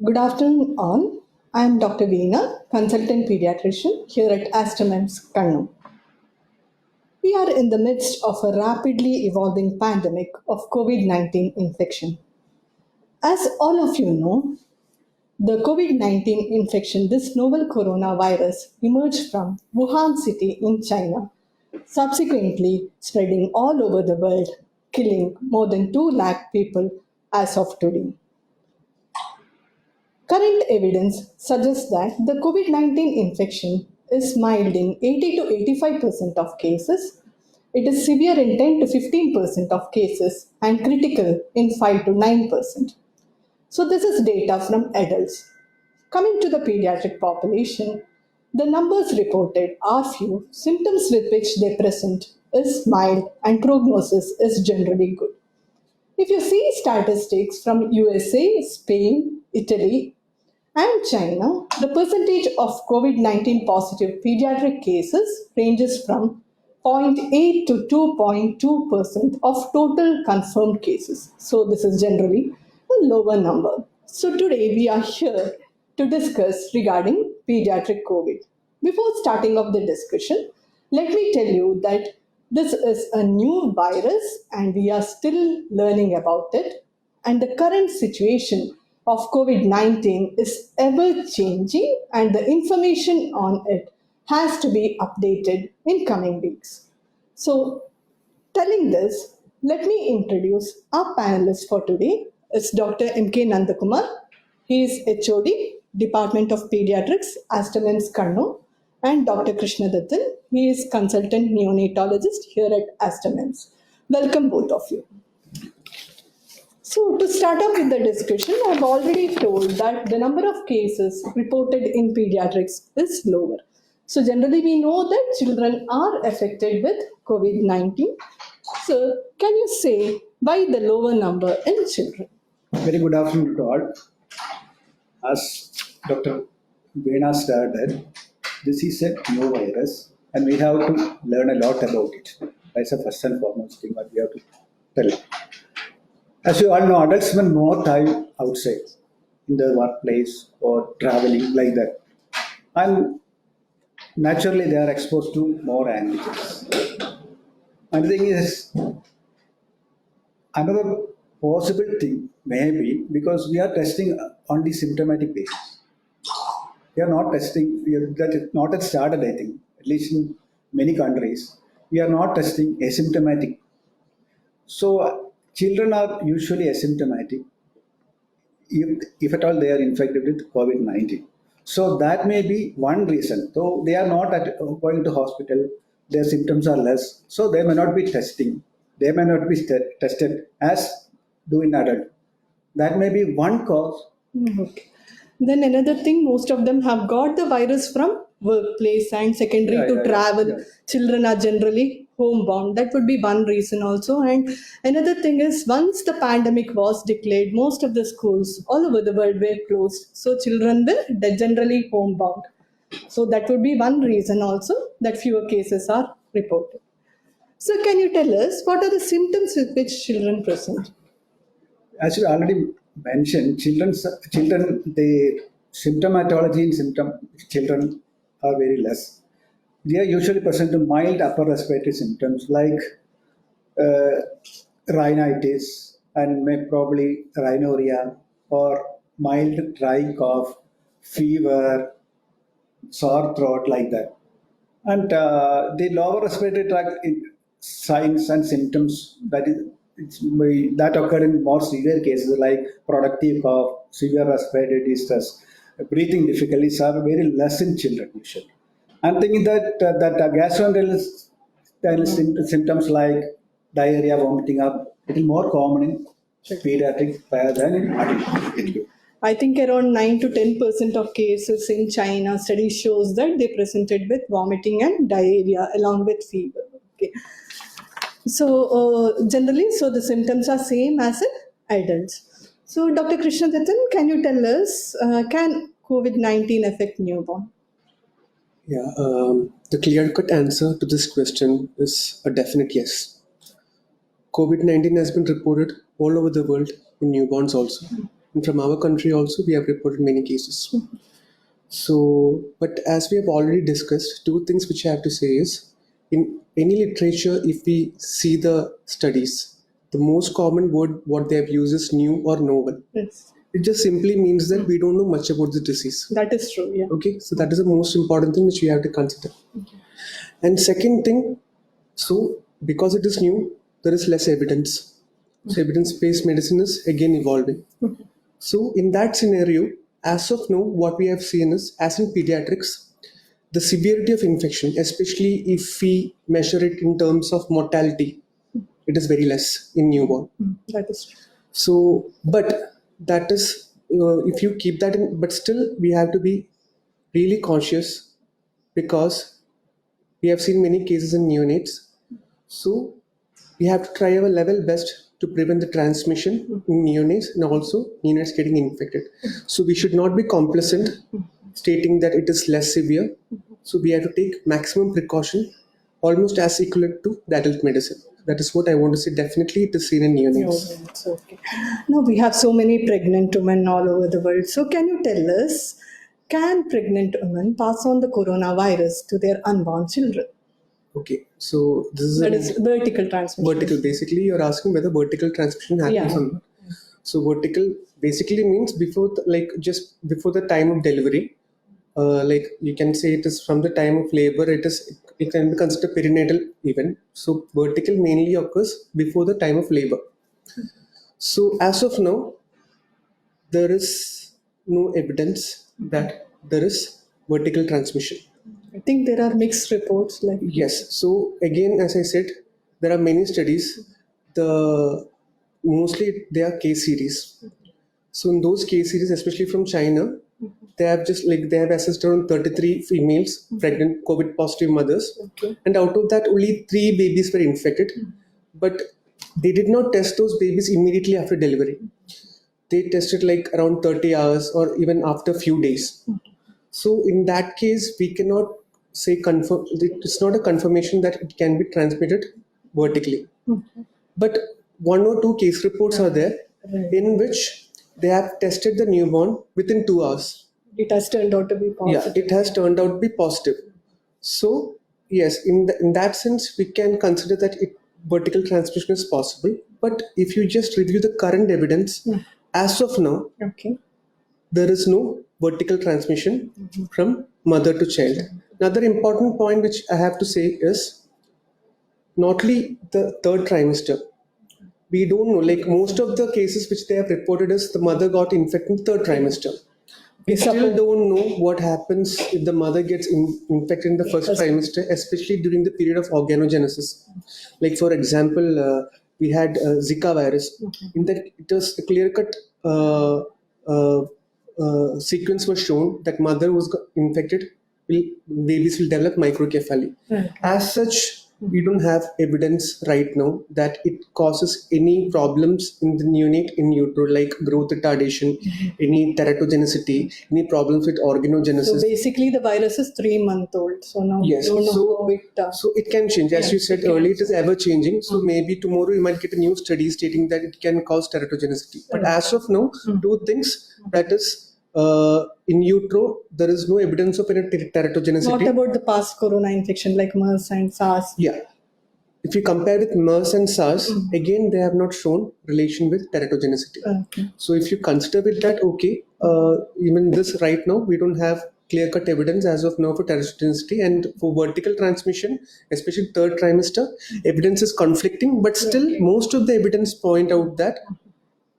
Good afternoon, all. I am Dr. Veena, consultant pediatrician here at Astermans Kannur. We are in the midst of a rapidly evolving pandemic of COVID 19 infection. As all of you know, the COVID 19 infection, this novel coronavirus, emerged from Wuhan city in China, subsequently spreading all over the world, killing more than 2 lakh people as of today. Current evidence suggests that the COVID 19 infection is mild in 80 to 85% of cases, it is severe in 10 to 15% of cases, and critical in 5 to 9%. So, this is data from adults. Coming to the pediatric population, the numbers reported are few, symptoms with which they present is mild, and prognosis is generally good. If you see statistics from USA, Spain, Italy, and China, the percentage of COVID 19 positive pediatric cases ranges from 0.8 to 2.2% of total confirmed cases. So, this is generally a lower number. So, today we are here to discuss regarding pediatric COVID. Before starting off the discussion, let me tell you that this is a new virus and we are still learning about it. And the current situation of COVID 19 is ever changing, and the information on it has to be updated in coming weeks. So, telling this, let me introduce our panelist for today. It's Dr. M.K. Nandakumar. He is HOD, Department of Pediatrics, Astermans Kannur, and Dr. Krishna Dattan. He is consultant neonatologist here at Astermans. Welcome both of you. So, to start off with the discussion, I've already told that the number of cases reported in pediatrics is lower. So, generally, we know that children are affected with COVID 19. So, can you say why the lower number in children? Very good afternoon to all. As Dr. Veena started, this is a new virus and we have to learn a lot about it. That's the first and foremost thing that we have to tell. As you all know, adults spend more time outside in the workplace or traveling like that. And naturally, they are exposed to more antigens. And the thing is, another possible thing may be because we are testing on the symptomatic basis. We are not testing, that is not yet started, I think, at least in many countries. We are not testing asymptomatic. So, children are usually asymptomatic if at all they are infected with COVID 19. So, that may be one reason. Though they are not going to hospital, their symptoms are less. So, they may not be testing. They may not be tested as do in adult. That may be one cause. Okay. Then another thing, most of them have got the virus from workplace and secondary to travel. Children are generally homebound. That would be one reason also. And another thing is, once the pandemic was declared, most of the schools all over the world were closed. So children were generally homebound. So that would be one reason also that fewer cases are reported. So can you tell us what are the symptoms with which children present? As you already mentioned, children, the symptomatology in children are very less. They are usually present with mild upper respiratory symptoms like rhinitis and may probably rhinorrhea or mild dry cough, fever, sore throat like that. And the lower respiratory tract signs and symptoms that occur in more severe cases like productive cough, severe respiratory distress, breathing difficulties are very less in children usually. I'm thinking that gastrointestinal symptoms like diarrhea, vomiting are little more common in pediatric rather than in adult. I think around 9 to 10% of cases in China, study shows that they presented with vomiting and diarrhea along with fever. Okay. So generally, so the symptoms are same as in adults. So Dr. Krishna Dattan, can you tell us, can COVID-19 affect newborn? Yeah, the clear-cut answer to this question is a definite yes. COVID-19 has been reported all over the world in newborns also. And from our country also, we have reported many cases. So, but as we have already discussed, two things which I have to say is, in any literature, if we see the studies, the most common word what they have used is new or novel. Yes, It just simply means that we don't know much about the disease. that is true. Yeah. Okay, so that is the most important thing which we have to consider. And second thing, so because it is new, there is less evidence. So evidence-based medicine is again evolving. So in that scenario, as of now, what we have seen is, as in pediatrics, the severity of infection, especially if we measure it in terms of mortality, it is very less in newborn. That is true. So, but that is, if you keep that in, but still we have to be really cautious because we have seen many cases in neonates. So, we have to try our level best to prevent the transmission in neonates and also neonates getting infected. So, we should not be complacent stating that it is less severe. So, we have to take maximum precaution, almost as equivalent to the adult medicine. That is what I want to say. Definitely, it is seen in neonates. No, it's okay. Now we have so many pregnant women all over the world. So can you tell us, can pregnant women pass on the coronavirus to their unborn children? Okay, so this is That a is vertical transmission. vertical. Basically, you're asking whether vertical transmission happens Yeah. or not. So vertical basically means before, just before the time of delivery. Like you can say it is from the time of labor. It can be considered perinatal event. So vertical mainly occurs before the time of labor. So as of now, there is no evidence that there is vertical transmission. I think there are mixed reports like Yes. So again, as I said, there are many studies. Mostly they are case series. So in those case series, especially from China, they have assessed around 33 females, pregnant COVID positive mothers, Okay. and out of that, only 3 babies were infected. But they did not test those babies immediately after delivery. They tested like around 30 hours or even after a few days. So in that case, we cannot say confirm. It's not a confirmation that it can be transmitted vertically. But 1 or 2 case reports are there Right. in which they have tested the newborn within 2 hours. It has turned out to be positive. Yeah, it has turned out to be positive. So yes, in that sense, we can consider that vertical transmission is possible. But if you just review the current evidence, as of now, Okay. there is no vertical transmission from mother to child. Another important point which I have to say is not only the third trimester. We don't know, like most of the cases which they have reported is the mother got infected in the third trimester. We still don't know what happens if the mother gets infected in the first trimester, especially during the period of organogenesis. Like for example, we had Zika virus. In that, it was a clear-cut sequence was shown that mother was infected, babies will develop microcephaly. Right. As such, we don't have evidence right now that it causes any problems in the neonate in utero, like growth retardation, any teratogenicity, any problems with So organogenesis. basically, the virus is 3 months old. So now Yes, we don't know so- how it. So it can change. As you said earlier, it is ever changing. So maybe tomorrow you might get a new study stating that it can cause teratogenicity. But as of now, 2 things, that is, in utero, there is no evidence of any teratogenicity. What about the past corona infection like MERS and SARS? Yeah. If you compare with MERS and SARS, again, they have not shown relation with teratogenicity. Okay. So if you consider with that, okay, even this right now, we don't have clear-cut evidence as of now for teratogenicity, and for vertical transmission, especially third trimester, evidence is conflicting, but still most of the evidence point out that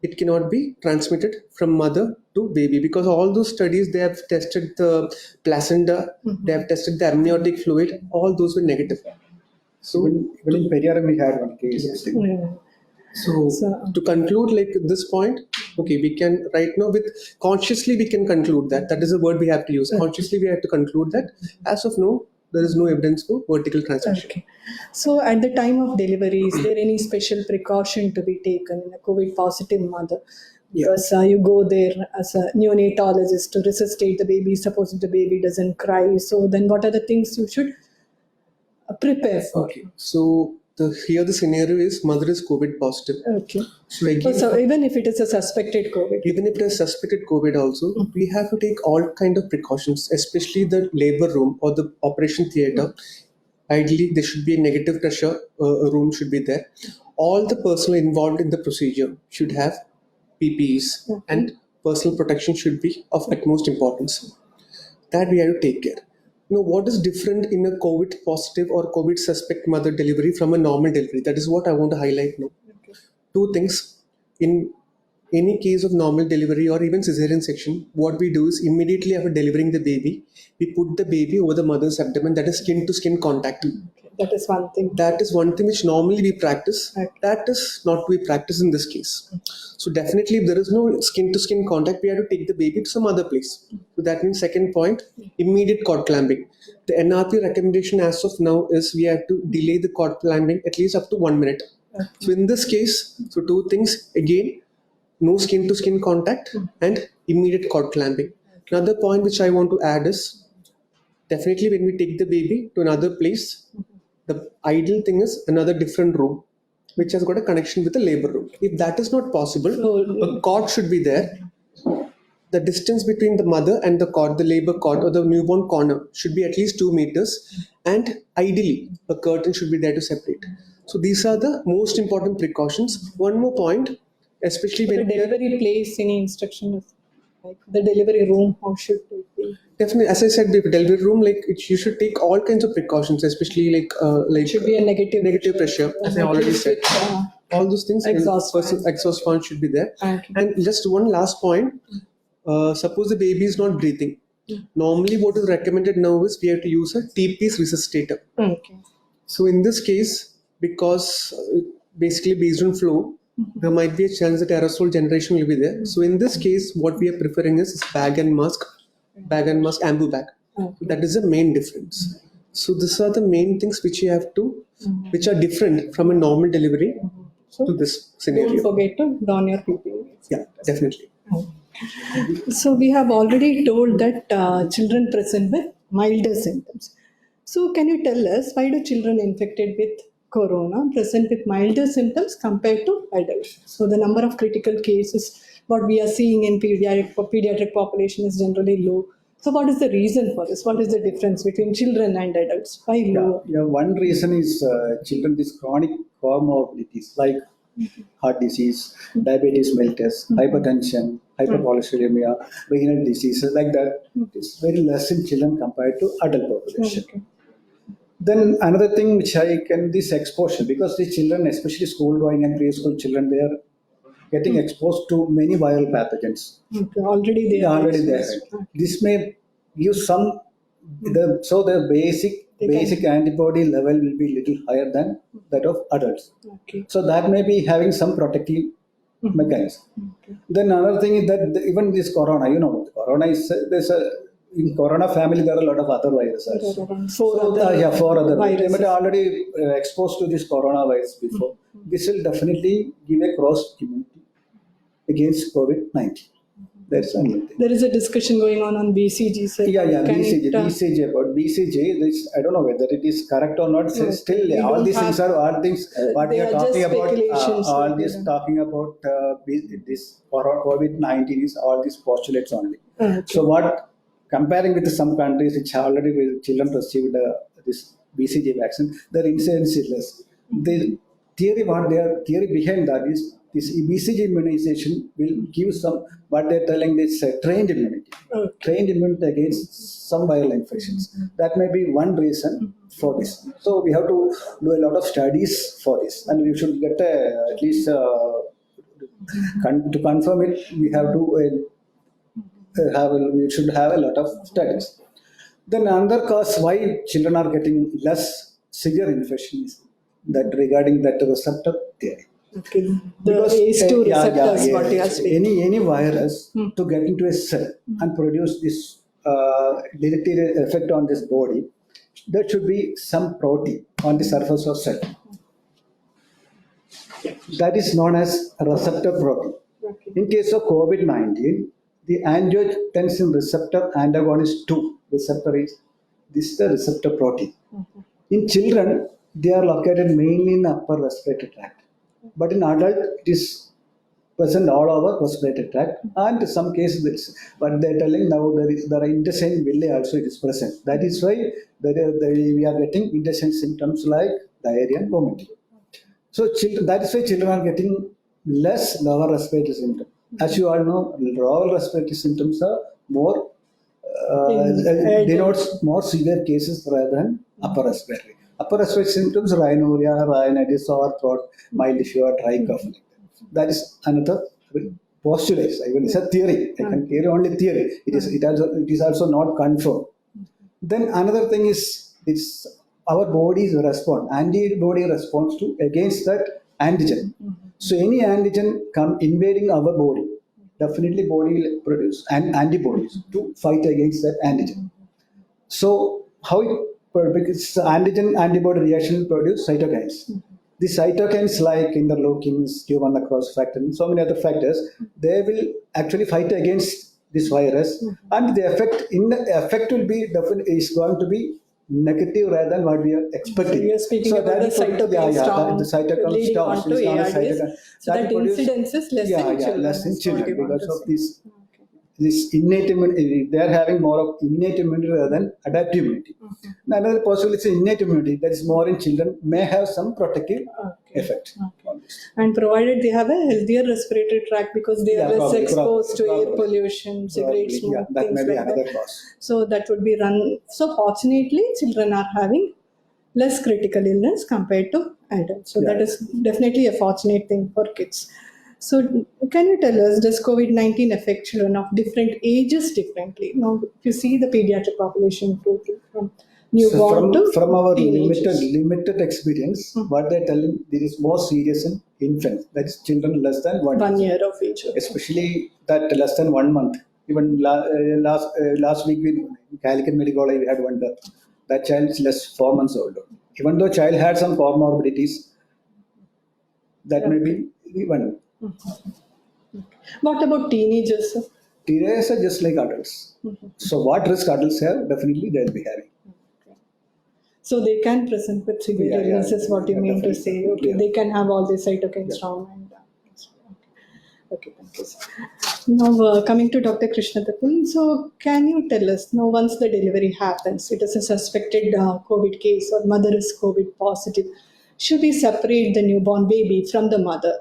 it cannot be transmitted from mother to baby, because all those studies, they have tested the placenta, they have tested the amniotic fluid, all those were negative. So Even in Periyaram, we had one case. I think. Yeah. So to conclude, like this point, okay, we can right now with consciously we can conclude that is a word we have to use. Consciously, we have to conclude that as of now there is no evidence for vertical transmission. Okay. So at the time of delivery, is there any special precaution to be taken in a COVID positive mother? Because you go there as a neonatologist to resuscitate the baby. Suppose if the baby doesn't cry, so then what are the things you should prepare for? Okay, so Here the scenario is mother is COVID positive. Okay. So again, So even if it is a suspected COVID. even if it is suspected COVID also, we have to take all kind of precautions, especially the labor room or the operation theater. Ideally, there should be a negative pressure room should be there. All the personnel involved in the procedure should have PPEs and personal protection should be of utmost importance. That we have to take care. Now, what is different in a COVID positive or COVID suspect mother delivery from a normal delivery? That is what I want to highlight now. Two things. In any case of normal delivery or even cesarean section, what we do is immediately after delivering the baby, we put the baby over the mother's abdomen, that is skin to skin contact. Okay. That is one thing. That is one thing which normally we practice. Okay. That is not we practice in this case. So definitely if there is no skin to skin contact, we have to take the baby to some other place. So that means second point, immediate cord clamping. The NRP recommendation as of now is we have to delay the cord clamping at least up to 1 minute. Okay. So in this case, so two things again, no skin to skin contact and immediate cord clamping. Another point which I want to add is definitely when we take the baby to another place, the ideal thing is another different room which has got a connection with the labor room. If that is not possible, a cot should be there. The distance between the mother and the cot, the labor cot or the newborn corner should be at least 2 meters, and ideally a curtain should be there to separate. So these are the most important precautions. One more point, especially The when we are delivery place, any instruction is like the delivery room, how should it be? definitely, as I said, the delivery room, like you should take all kinds of precautions, especially like It should be a negative pressure, as I already said. All those things, Exhaust fan. exhaust fan should be there. Okay. And just one last point, suppose the baby is not breathing. Normally what is recommended now is we have to use a T-piece resuscitator. Okay. So in this case, because basically based on flow, there might be a chance that aerosol generation will be there. So in this case, what we are preferring is bag and mask, ambu bag. Okay. That is the main difference. So these are the main things which you have to, which are different from a normal delivery So to this don't scenario. forget to don your PPE. Yeah, definitely. So we have already told that children present with milder symptoms. So can you tell us why do children infected with corona present with milder symptoms compared to adults? So the number of critical cases what we are seeing in pediatric population is generally low. So what is the reason for this? What is the difference between children and adults? Why low? Yeah, one reason is children with chronic comorbidities like heart disease, diabetes mellitus, hypertension, hypercholesterolemia, renal diseases like that. It's very less in children compared to adult population. Okay. Then another thing which I can this exposure, because the children, especially school going and preschool children, they are getting exposed to many viral pathogens. Okay. Already they are Already there. exposed. This may give some the basic antibody level will be little higher than that of adults. Okay. So that may be having some protective mechanism. Okay. Then another thing is that even this corona, corona is in corona family there are a lot of other viruses. Around So, four other viruses. They might already exposed to this coronavirus before. This will definitely give a cross immunity against COVID-19. That's another thing. There is a discussion going on BCG. Sir. Yeah, Can BCG. it, BCG about BCG. This, I don't know whether it is correct or not. No, Still, we all don't these things have- are all things. What they we are are just talking about. speculations, All so this they don't- talking about this COVID-19 is all these postulates only. Okay. So what comparing with some countries which already children received this BCG vaccine, their incidence is less. The theory behind that is this BCG immunization will give some what they're telling this trained immunity. Okay. Trained immunity against some viral infections. That may be one reason for this. So we have to do a lot of studies for this, and we should get at least to confirm it. We have to we should have a lot of studies. Then another cause why children are getting less severe infections that regarding that receptor theory. Okay. The Because, ACE2 receptors, yeah, what you are speaking. any virus to get into a cell and produce this deleterious effect on this body, there should be some protein on the surface of cell. That is known as receptor protein. Okay. In case of COVID-19, the angiotensin receptor antagonist 2 receptor is the receptor protein. In children, they are located mainly in upper respiratory tract. But in adult, it is present all over respiratory tract, and some cases it's, but they're telling now there are intestine villi also it is present. That is why we are getting intestinal symptoms like diarrhea and vomiting. So children, that is why children are getting less lower respiratory symptoms. As you all know, lower respiratory symptoms are more denotes more severe cases rather than upper respiratory. Upper respiratory symptoms: rhinorrhea, rhinitis, sore throat, mild fever, dry cough. That is another postulate. Even it's a theory. I can carry only theory. It is also not confirmed. Then another thing is it's our body's response, antibody response to against that antigen. So any antigen come invading our body, definitely body will produce antibodies to fight against that antigen. So how it, because antigen antibody reaction will produce cytokines. The cytokines like interleukins, Q1 cross factor, and so many other factors, they will actually fight against this virus, and the effect will be definitely is going to be negative rather than what we are expecting. So you're speaking about the cytokine storm the cytokine leading storm on to is not a ARDS. cytokine. So that will produce- incidence is less in children. less in is what children you want because to of say. this innate immunity. They are having more of innate immunity rather than adaptive immunity. Another possibility is innate immunity that is more in children may have some protective Okay. effect. on this. And provided they have a healthier respiratory tract because they are Yeah, less probably, exposed to air probably. pollution, cigarette Probably, smoke, that things may be like another that. cause. So that would be run. So fortunately, children are having less critical illness compared to adults. So that Yeah. is definitely a fortunate thing for kids. So can you tell us, does COVID-19 affect children of different ages differently? Now, if you see the pediatric population total from So newborn to from our teenagers. limited experience, what they're telling, this is more serious in infants, that is children less than 1 year. year of age. Especially that less than 1 month. Even last week in Calicut Medical College we had one death. That child is less 4 months old. Even though child had some comorbidities, that may be even. What about teenagers? Sir? Teenagers are just like adults. So what risk adults have, definitely they'll be having. So they can present with severe Yeah, illness, is what you yeah, mean to definitely, say. Okay, yeah. they can have all the cytokine storm and. Okay, thank you. Sir. Now coming to Dr. Krishnadapan, so can you tell us now once the delivery happens, it is a suspected COVID case or mother is COVID positive, should we separate the newborn baby from the mother?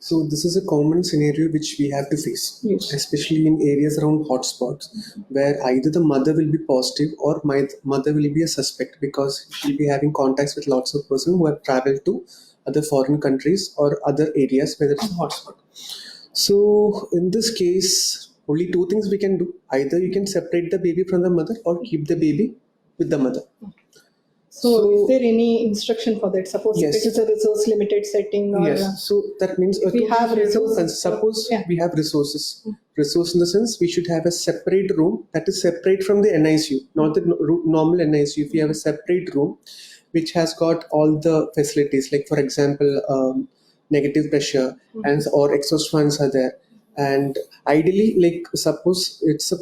So this is a common scenario which we have to face, Yes. especially in areas around hotspots where either the mother will be positive or my mother will be a suspect because she'll be having contacts with lots of persons who have traveled to other foreign countries or other areas where it's a hotspot. So in this case, only two things we can do. Either you can separate the baby from the mother or keep the baby with the mother. So, is there any instruction for that? Suppose Yes. if it is a resource limited setting or Yes, so that means we have resources, Suppose yeah. we have resources. Resource in the sense we should have a separate room that is separate from the NICU, not the normal NICU. If we have a separate room which has got all the facilities, like for example, negative pressure and or exhaust fans are there. And ideally, like suppose it's a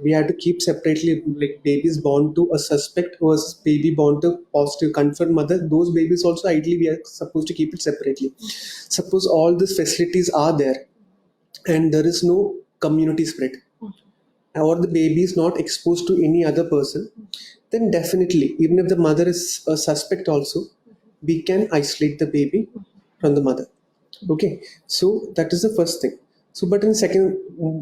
we have to keep separately, like babies born to a suspect versus baby born to positive confirmed mother. Those babies also ideally we are supposed to keep it separately. Suppose all these facilities are there, and there is no community spread, or the baby is not exposed to any other person, then definitely, even if the mother is a suspect also, we can isolate the baby from the mother. Okay, so that is the first thing. So, but in second,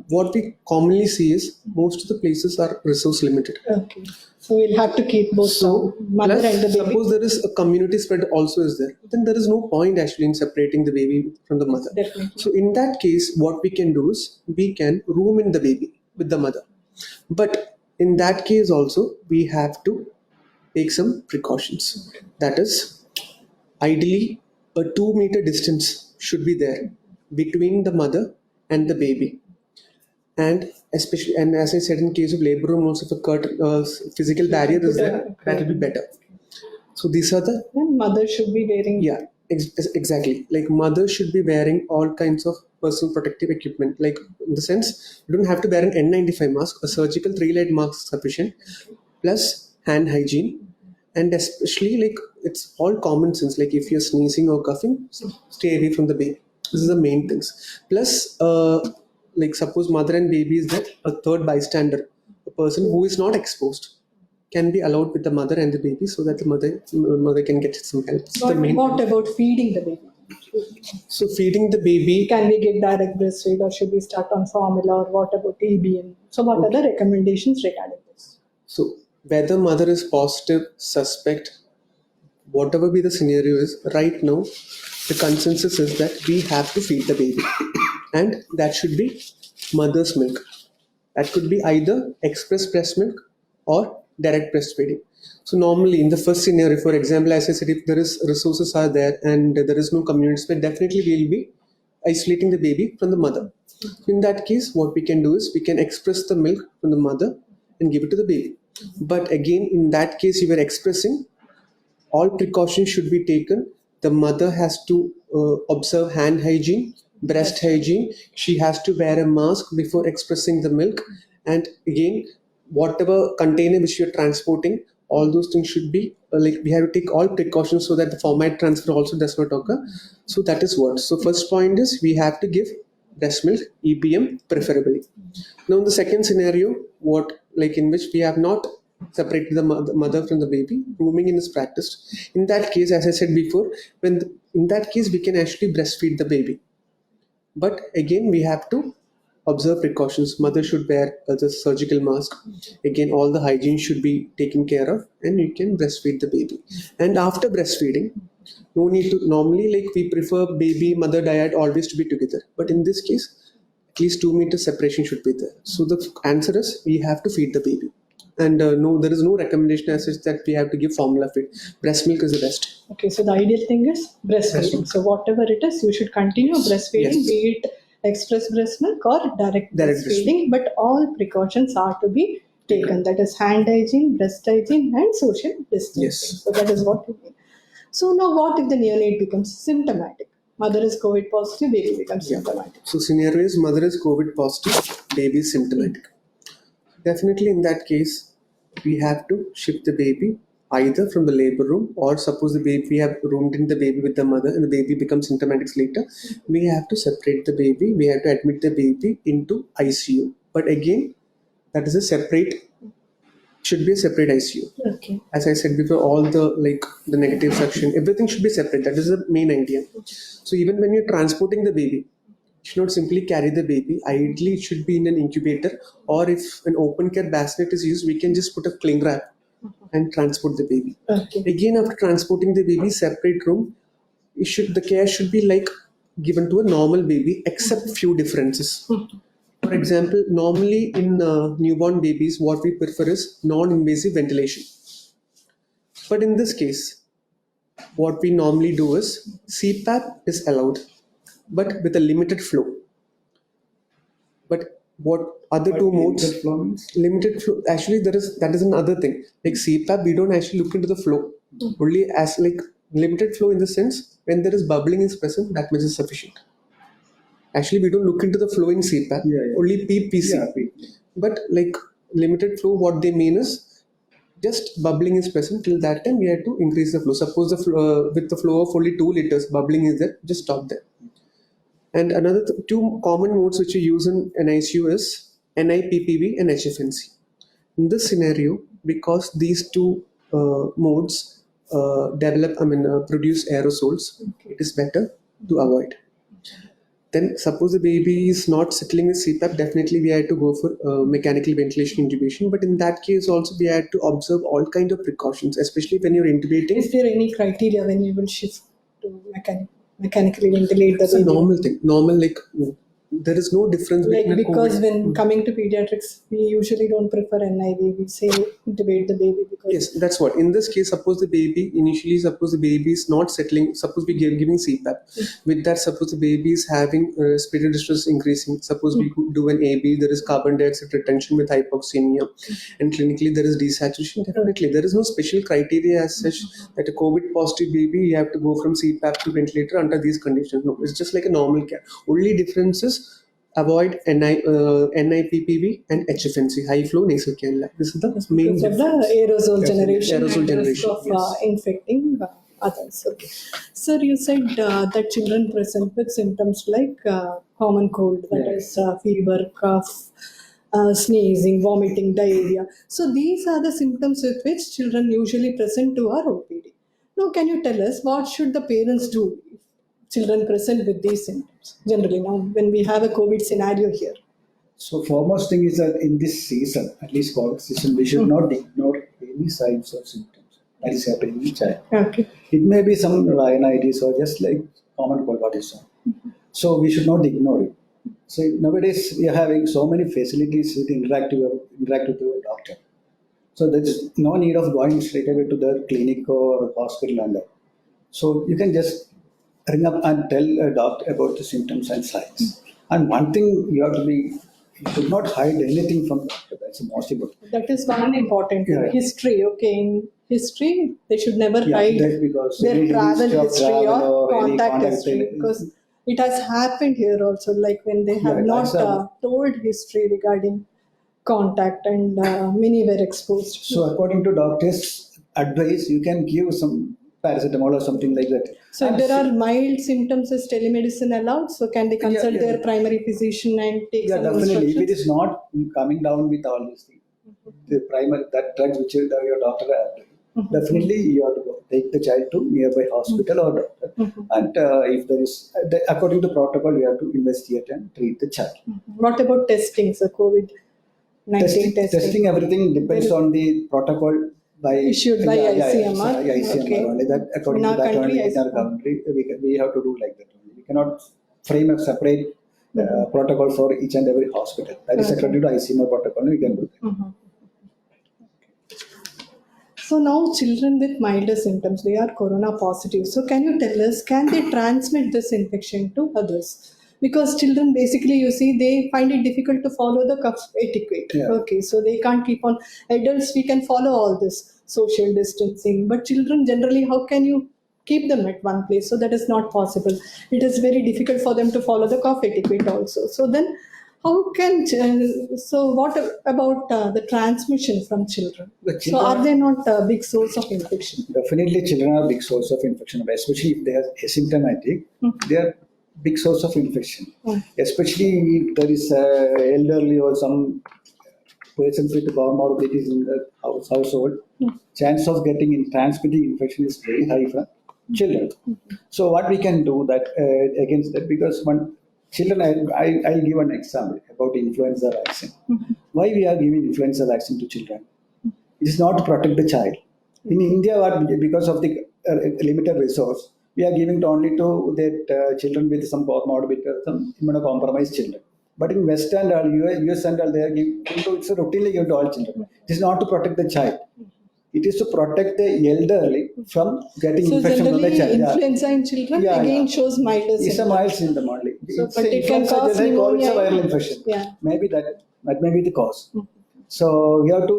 what we commonly see is most of the places are resource limited. okay. So we'll have to keep both So, mother plus, and the baby. suppose there is a community spread also is there, then there is no point actually in separating the baby from the mother. Definitely. So, in that case, what we can do is we can room in the baby with the mother. But in that case also, we have to take some precautions. That is, ideally, a 2 meter distance should be there between the mother and the baby. And especially, and as I said, in case of labor room, also if a physical barrier is there, that will be better. So these are the And mother should be wearing. yeah, exactly. Like mother should be wearing all kinds of personal protective equipment. Like in the sense, you don't have to wear an N95 mask. A surgical 3-layered mask is sufficient. Plus hand hygiene and especially like it's all common sense. Like if you're sneezing or coughing, stay away from the baby. This is the main things. Plus, like suppose mother and baby is there, a third bystander, a person who is not exposed, can be allowed with the mother and the baby so that the mother can get some help. This is the main. What about feeding the baby? So feeding the baby, Can we give direct breastfeed or should we start on formula or what about ABM? So what are the recommendations regarding this? so whether mother is positive, suspect, whatever be the scenario is, right now the consensus is that we have to feed the baby, and that should be mother's milk. That could be either express breast milk or direct breastfeeding. So normally in the first scenario, for example, as I said, if there is resources are there and there is no community space, definitely we'll be isolating the baby from the mother. In that case, what we can do is we can express the milk from the mother and give it to the baby. But again, in that case, you were expressing, all precautions should be taken. The mother has to observe hand hygiene, breast hygiene. She has to wear a mask before expressing the milk. And again, whatever container which you're transporting, all those things should be like we have to take all precautions so that the format transfer also does not occur. So that is what. So first point is we have to give breast milk, EPM preferably. Now in the second scenario, what like in which we have not separated the mother from the baby, rooming in is practiced. In that case, as I said before, in that case we can actually breastfeed the baby. But again, we have to observe precautions. Mother should wear the surgical mask. Again, all the hygiene should be taken care of, and you can breastfeed the baby. And after breastfeeding, no need to normally like we prefer baby mother dyad always to be together. But in this case, at least 2 meters separation should be there. So the answer is we have to feed the baby. And no, there is no recommendation as such that we have to give formula feed. Breast milk is the best. Okay, so the ideal thing is breastfeeding. So whatever it is, you should continue breastfeeding, Yes. be it express breast milk or direct Direct breastfeeding, but all precautions are to be taken. That is hand hygiene, breast hygiene, and social distancing. Yes. So that is what we mean. So now, what if the neonate becomes symptomatic? Mother is COVID positive, baby becomes symptomatic. So scenario is mother is COVID positive, baby is symptomatic. Definitely in that case, we have to ship the baby either from the labor room, or suppose the baby we have roomed in the baby with the mother and the baby becomes symptomatic later, we have to separate the baby, we have to admit the baby into ICU. But again, that is a separate, should be a separate ICU. Okay. As I said before, all the like the negative suction, everything should be separate. That is the main idea. So even when you're transporting the baby, you should not simply carry the baby. Ideally, it should be in an incubator, or if an open care bassinet is used, we can just put a cling wrap and transport the baby. Okay. Again, after transporting the baby, separate room, the care should be like given to a normal baby, except few differences. For example, normally in newborn babies, what we prefer is non-invasive ventilation. But in this case, what we normally do is CPAP is allowed, but with a limited flow. But what other two modes? Limited flow means? Limited flow. Actually, that is another thing. Like CPAP, we don't actually look into the flow. Only as like limited flow in the sense when there is bubbling is present, that much is sufficient. Actually, we don't look into the flow in CPAP. Yeah. Only PPC. Yeah, But like limited flow, what they mean is just bubbling is present. Till that time, we have to increase the flow. Suppose the flow, with the flow of only 2 liters, bubbling is there. Just stop there. And another two common modes which you use in an ICU is NIPPV and HFNC. In this scenario, because these two modes produce aerosols, it is better to avoid. Then suppose the baby is not settling with CPAP, definitely we had to go for mechanical ventilation intubation. But in that case also we had to observe all kind of precautions, especially when you're intubating. Is there any criteria when you will shift to mechanically ventilate the It's a baby? normal thing. Normal, like there is no difference Like, between a because COVID. when coming to pediatrics, we usually don't prefer NIV. We say intubate the baby because Yes, that's what. In this case, suppose the baby is not settling. Suppose we give giving CPAP. With that, suppose the baby is having respiratory distress increasing. Suppose we could do an AB. There is carbon dioxide retention with hypoxemia, and clinically there is desaturation. Definitely, there is no special criteria as such that a COVID positive baby you have to go from CPAP to ventilator under these conditions. No, it's just like a normal care. Only difference is avoid NIPPV and HFNC, high flow nasal cannula. This is the main Because of the difference. aerosol Yes, generation aerosol and generation, risk of yes. infecting others. Okay. Sir, you said that children present with symptoms like common cold, that Yeah. is fever, cough, sneezing, vomiting, diarrhea. So these are the symptoms with which children usually present to our OPD. Now, can you tell us what should the parents do if children present with these symptoms? Generally, now when we have a COVID scenario here. So foremost thing is that in this season, at least COVID season, we should not ignore any signs or symptoms that is happening in the child. Okay. It may be some rhinitis or just like common cold, what is so. So we should not ignore it. So nowadays we are having so many facilities with interact with your doctor. So there's no need of going straight away to the clinic or hospital and that. So you can just ring up and tell a doctor about the symptoms and signs. And one thing you have to be, you should not hide anything from doctor. That's the most important. That is one important thing. Yeah. History, okay. In history, they should never Yeah, hide that because their any travel history of history travel or or any contact contact history, then- because it has happened here also. Like when they have Yeah, not that's a- told history regarding contact, and many were exposed. So according to doctor's advice, you can give some paracetamol or something like that. So if And there are mild symptoms, is telemedicine allowed? So can they consult yeah. their primary physician and take yeah, some definitely. If it instructions? is not coming down with all these things, the primary that drug which your doctor had, definitely you have to go, take the child to nearby hospital or doctor. And if there is, according to protocol, we have to investigate and treat the child. What about testing? So COVID-19 Testing everything depends on the protocol by Issued by ICMR. ICMR Okay. only. That according In to our that country, only in our ICMR. country we have to do like that only. We cannot frame a separate protocol for each and every hospital. That is according to ICMR protocol. We can do that. So now children with milder symptoms, they are corona positive. So can you tell us, can they transmit this infection to others? Because children basically, you see, they find it difficult to follow the cuff etiquette. Yeah. Okay, so they can't keep on. Adults, we can follow all this social distancing, but children generally, how can you keep them at one place? So that is not possible. It is very difficult for them to follow the cough etiquette also. So then, how can so? What about the transmission from children? The So children- are they not a big source of infection? Definitely, children are a big source of infection, especially if they are asymptomatic. They are big source of infection. Especially if there is elderly or some person with comorbidities in the household, chance of getting in transmitting infection is very high for children. So what we can do that against that, because when children, I'll give an example about influenza vaccine. Why we are giving influenza vaccine to children? It is not to protect the child. In India, because of the limited resource, we are giving it only to that children with some comorbid or some immunocompromised children. But in West and all, US and all, they are giving it's routinely given to all children. It is not to protect the child. It is to protect the elderly from getting So infection from the generally, child. Yeah. influenza in children Yeah, again yeah. shows milder It's a symptoms. mild symptom only. So, It's but a it can influenza, cause just like COVID, it's a pneumonia. viral infection. Yeah. Maybe that may be the cause. So we have to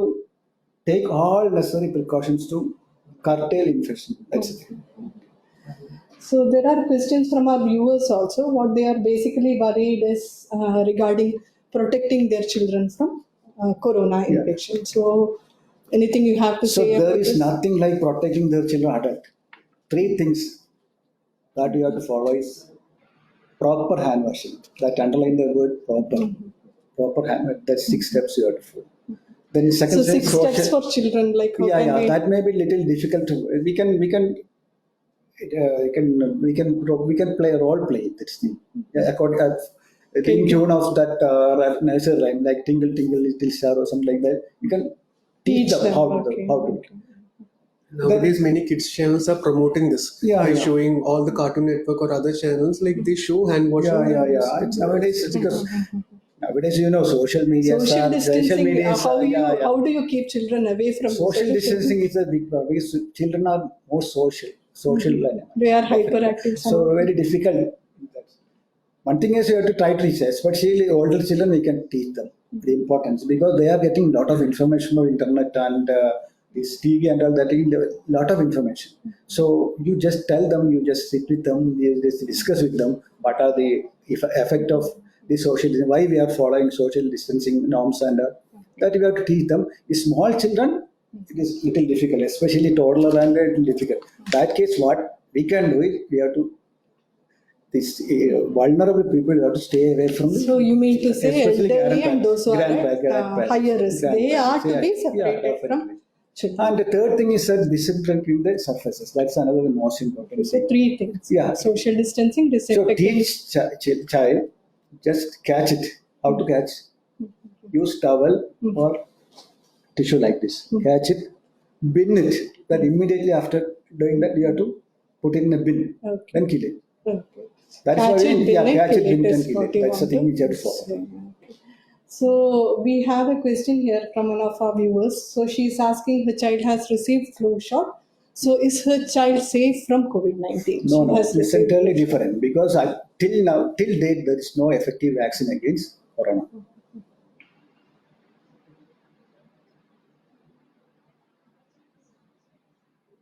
take all necessary precautions to curtail infection. That's it. So there are questions from our viewers also. What they are basically worried is regarding protecting their children from corona Yeah. infection. So anything you have to So say there about is this? nothing like protecting their children adult. Three things that you have to follow is proper hand washing. That underline the word proper. Proper hand. That's 6 steps you have to follow. Then second So step, 6 steps for children, like how yeah, can yeah. we? That may be little difficult to. We can play a role play. That's the according in tune of that nursery rhyme like tingle tingle little star or something like that. You can teach them how to Okay. how to. Nowadays, many kids channels are promoting this Yeah, by yeah. showing all the Cartoon Network or other channels, like they show hand washing. Yeah. It's nowadays because nowadays social media. Social distancing. is, How do you keep children away from social distancing is a big problem because children are more social animals. They are hyperactive. So very difficult. One thing is you have to try to teach, especially older children, we can teach them the importance because they are getting a lot of information on internet and this TV and all that, a lot of information. So you just tell them, you just sit with them, you just discuss with them what are the effect of the social, why we are following social distancing norms, and that we have to teach them. The small children, it is little difficult, especially toddler and little difficult. That case, what we can do is we have to, these vulnerable people have to stay away from. So you mean to say especially elderly and those who are at grandparents, higher risk, they are to be yeah, separated definitely. from children. And the third thing is that disinfecting the surfaces. That's another most important So thing. three things. Yeah. Social distancing, So disinfecting. teach child, just catch it. How to catch? Use towel or tissue like this. Catch it, bin it. That immediately after doing that, you have to put it in a bin, Okay. then kill it. Okay. That's Catch why it, bin it, catch it, kill it bin it, and is kill what it. you That's the want thing to which you have to follow. say. Okay. So we have a question here from one of our viewers. So she's asking, her child has received flu shot. So is her child safe from COVID-19? No, She no, has it's received entirely flu shot. different because till now, till date, there is no effective vaccine against corona.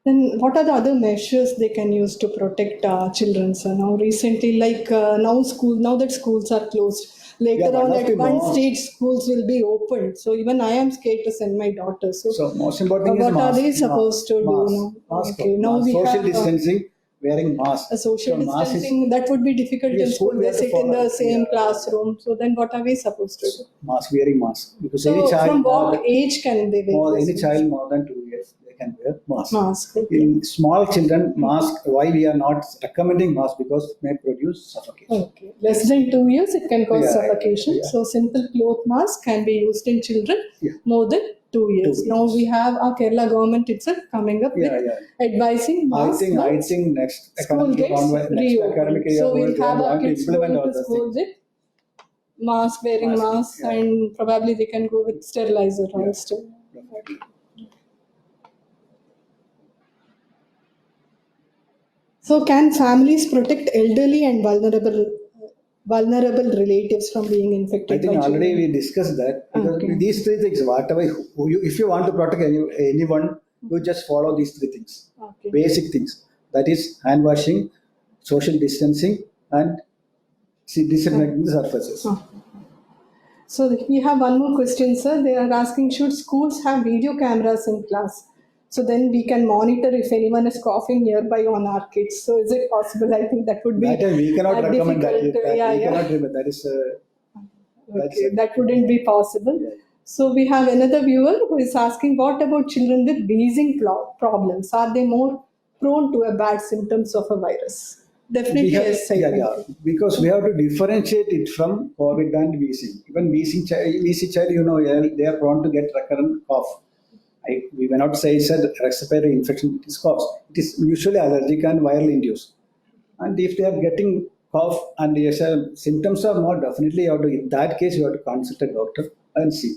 Then what are the other measures they can use to protect children? So now recently, like now that schools are closed, later one on of at the one more- stage schools will be opened. So even I am scared to send my daughter. So most important thing what is are mask. they supposed to do Mask. now? Mask. Okay, now Mask. we Social have distancing, wearing mask. a social So mask is- distancing that would be difficult Yeah, in school school. we They have to sit in the follow. same Yeah. classroom. So then what are we supposed to do? Mask, wearing mask. Because So any child from more what than, age can they wear more, this any child more than 2 years, they can wear mask. mask? Okay. In small children, mask. Why we are not recommending mask? Because it may produce suffocation. Okay. Less than 2 years, it can cause Yeah, suffocation. yeah. So simple cloth mask can be used in children Yeah. more than 2 years. 2 Now years. we have our Kerala government itself coming up Yeah, with yeah. advising I mask. think next School academic gets next academic reopened. year So we'll onwards, they have are our going to kids implement going all to those school things. with mask, wearing Mask, masks, yeah. and probably they can go with sterilizer Yeah. also. So can families protect elderly and vulnerable relatives from being I infected think by already children? we discussed that because Okay. these three things, whatever if you want to protect anyone, you just follow these three things, Okay. basic things. That is hand washing, social distancing, and disinfecting the surfaces. So we have one more question, sir. They are asking, should schools have video cameras in class? So then we can monitor if anyone is coughing nearby on our kids. So is it possible? I think that would be That we cannot recommend that. difficult. That Yeah, we yeah. cannot recommend. That is that's Okay, that wouldn't be possible. Yeah. So we have another viewer who is asking, what about children with wheezing problems? Are they more prone to a bad symptoms of a virus? Definitely we have, yes, I yeah, think. yeah, because we have to differentiate it from COVID and wheezing. Even wheezing child, they are prone to get recurrent cough. We may not say it's a respiratory infection, it is cough. It is usually allergic and viral induced. And if they are getting cough and yes, symptoms are more, definitely you have to, in that case, you have to consult a doctor and see.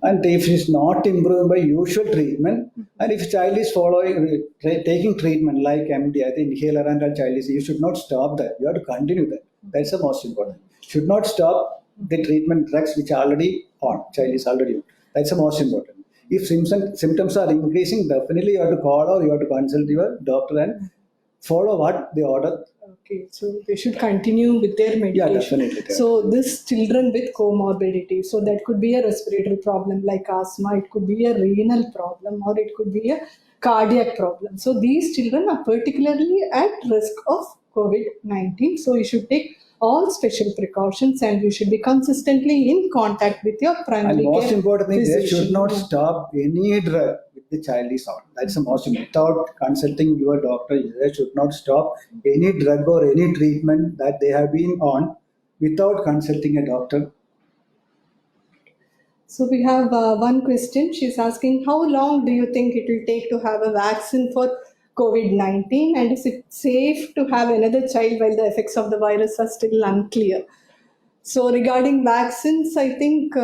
And if it's not improved by usual treatment, and if child is following, taking treatment like MD, I think inhaler and a child is, you should not stop that. You have to continue that. That's the most important. Should not stop the treatment drugs which are already on. Child is already on. That's the most important. If symptoms are increasing, definitely you have to call or you have to consult your doctor and follow what they order. Okay, so they should continue with their Yeah, medication. definitely. So this children with comorbidity, so that could be a respiratory problem like asthma, it could be a renal problem, or it could be a cardiac problem. So these children are particularly at risk of COVID-19. So you should take all special precautions and you should be consistently in contact with your primary And most care important thing, they should physician. not stop any drug if the child is on. That's the most important. Without consulting your doctor, they should not stop any drug or any treatment that they have been on without consulting a doctor. So we have one question. She's asking, how long do you think it will take to have a vaccine for COVID-19? And is it safe to have another child while the effects of the virus are still unclear? So regarding vaccines, I think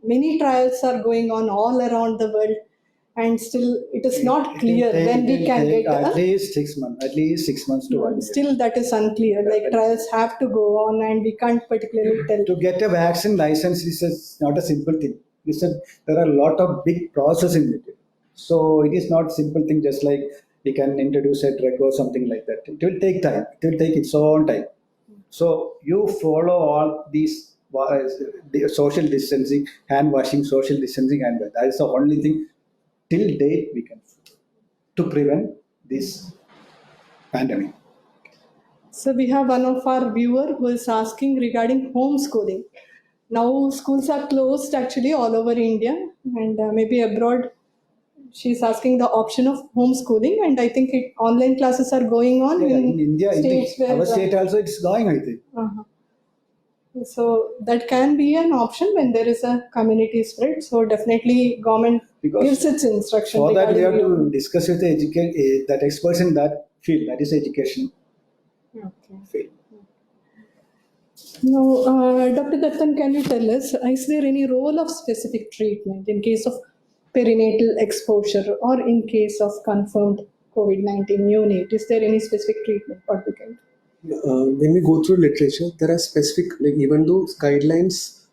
many trials are going on all around the world, and still it is not clear when we can get at a least 6 months, at least 6 months to 1 year. still that is unclear. Like trials have to go on, and we can't particularly tell. To get a vaccine license is not a simple thing. There are a lot of big process in it. So it is not simple thing just like we can introduce a drug or something like that. It will take time. It will take its own time. So you follow all these the social distancing, hand washing, social distancing, and that is the only thing till date we can to prevent this pandemic. So we have one of our viewer who is asking regarding homeschooling. Now schools are closed actually all over India and maybe abroad. She's asking the option of homeschooling, and I think online classes are going on Yeah, in India, in states where our state also it's going, I think. uh-huh. So that can be an option when there is a community spread. So definitely government Because gives its instruction for that we have regarding to discuss with the that experts in that field, that is education Okay. field. Now, Dr. Dattan, can you tell us, is there any role of specific treatment in case of perinatal exposure or in case of confirmed COVID-19 neonate? Is there any specific treatment? What we can do? When we go through literature, there are specific, like even though guidelines